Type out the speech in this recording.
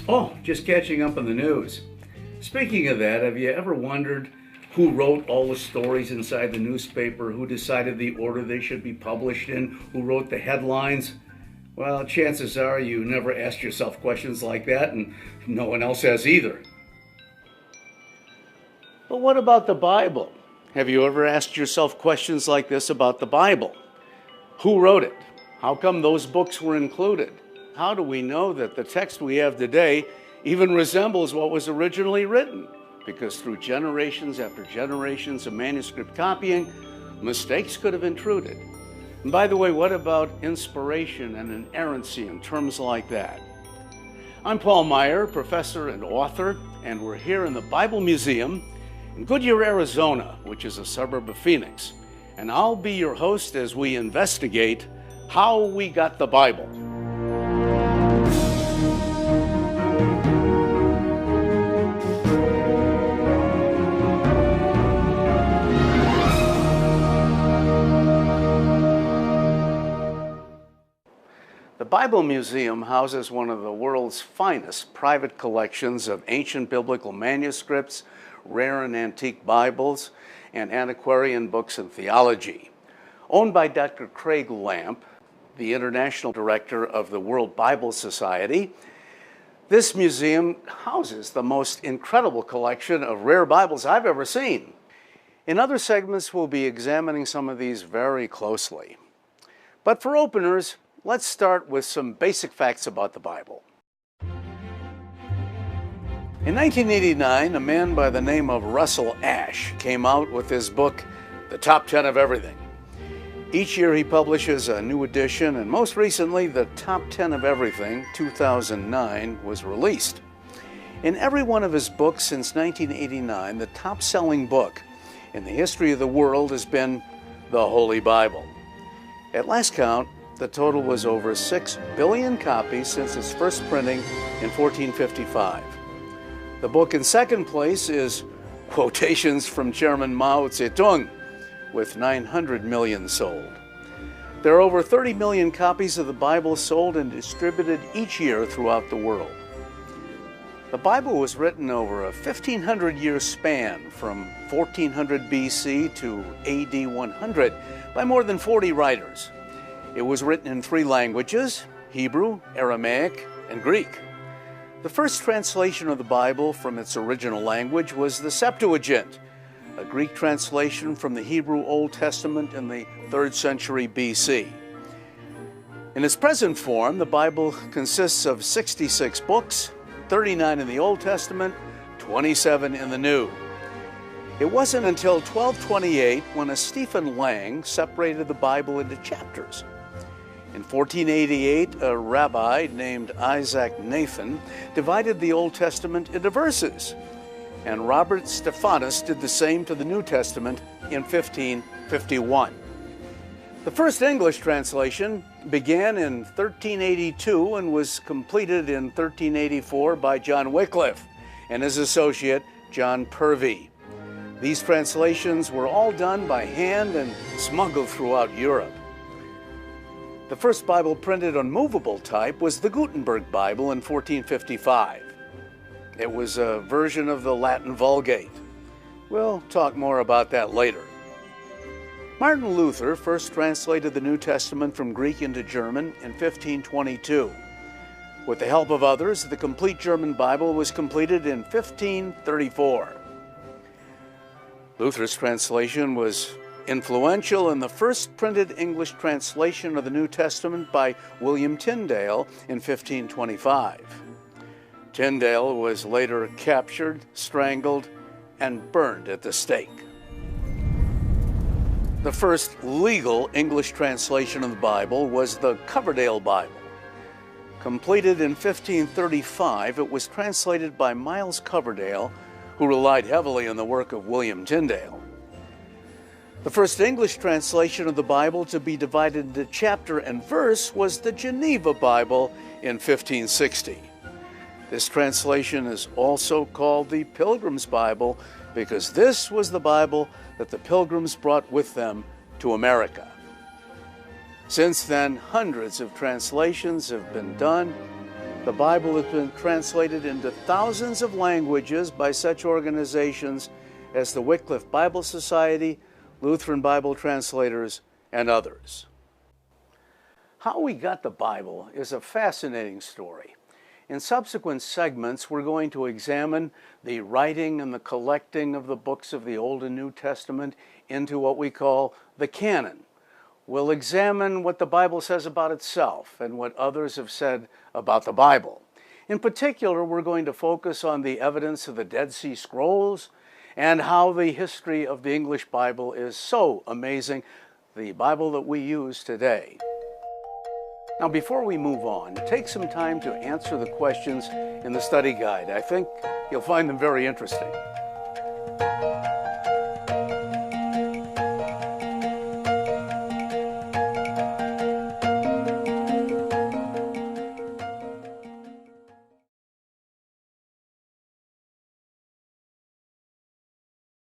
Oh, just catching up on the news. Speaking of that, have you ever wondered who wrote all the stories inside the newspaper, who decided the order they should be published in, who wrote the headlines? Well, chances are you never asked yourself questions like that, and no one else has either. But what about the Bible? Have you ever asked yourself questions like this about the Bible? Who wrote it? How come those books were included? How do we know that the text we have today even resembles what was originally written? Because through generations after generations of manuscript copying, mistakes could have intruded. And by the way, what about inspiration and inerrancy and terms like that? I'm Paul Meyer, professor and author, and we're here in the Bible Museum in Goodyear, Arizona, which is a suburb of Phoenix. And I'll be your host as we investigate how we got the Bible. The Bible Museum houses one of the world's finest private collections of ancient biblical manuscripts, rare and antique Bibles, and antiquarian books and theology. Owned by Dr. Craig Lamp, the International Director of the World Bible Society, this museum houses the most incredible collection of rare Bibles I've ever seen. In other segments, we'll be examining some of these very closely. But for openers, let's start with some basic facts about the Bible. In 1989, a man by the name of Russell Ash came out with his book, The Top 10 of Everything. Each year he publishes a new edition, and most recently, The Top 10 of Everything, 2009, was released. In every one of his books since 1989, the top-selling book in the history of the world has been the Holy Bible. At last count, the total was over 6 billion copies since its first printing in 1455. The book in second place is Quotations from Chairman Mao Zedong, with 900 million sold. There are over 30 million copies of the Bible sold and distributed each year throughout the world. The Bible was written over a 1,500-year span from 1400 BC to AD 100 by more than 40 writers. It was written in 3 languages, Hebrew, Aramaic, and Greek. The first translation of the Bible from its original language was the Septuagint, a Greek translation from the Hebrew Old Testament in the 3rd century BC. In its present form, the Bible consists of 66 books, 39 in the Old Testament, 27 in the New. It wasn't until 1228 when a Stephen Lang separated the Bible into chapters. In 1488, a rabbi named Isaac Nathan divided the Old Testament into verses, and Robert Stephanus did the same to the New Testament in 1551. The first English translation began in 1382 and was completed in 1384 by John Wycliffe and his associate John Purvey. These translations were all done by hand and smuggled throughout Europe. The first Bible printed on movable type was the Gutenberg Bible in 1455. It was a version of the Latin Vulgate. We'll talk more about that later. Martin Luther first translated the New Testament from Greek into German in 1522. With the help of others, the complete German Bible was completed in 1534. Luther's translation was influential in the first printed English translation of the New Testament by William Tyndale in 1525. Tyndale was later captured, strangled, and burned at the stake. The first legal English translation of the Bible was the Coverdale Bible. Completed in 1535, it was translated by Miles Coverdale, who relied heavily on the work of William Tyndale. The first English translation of the Bible to be divided into chapter and verse was the Geneva Bible in 1560. This translation is also called the Pilgrim's Bible because this was the Bible that the Pilgrims brought with them to America. Since then, hundreds of translations have been done, The Bible has been translated into thousands of languages by such organizations as the Wycliffe Bible Society, Lutheran Bible Translators, and others. How we got the Bible is a fascinating story. In subsequent segments, we're going to examine the writing and the collecting of the books of the Old and New Testament into what we call the canon. We'll examine what the Bible says about itself and what others have said about the Bible. In particular, we're going to focus on the evidence of the Dead Sea Scrolls and how the history of the English Bible is so amazing, the Bible that we use today. Now, before we move on, take some time to answer the questions in the study guide. I think you'll find them very interesting.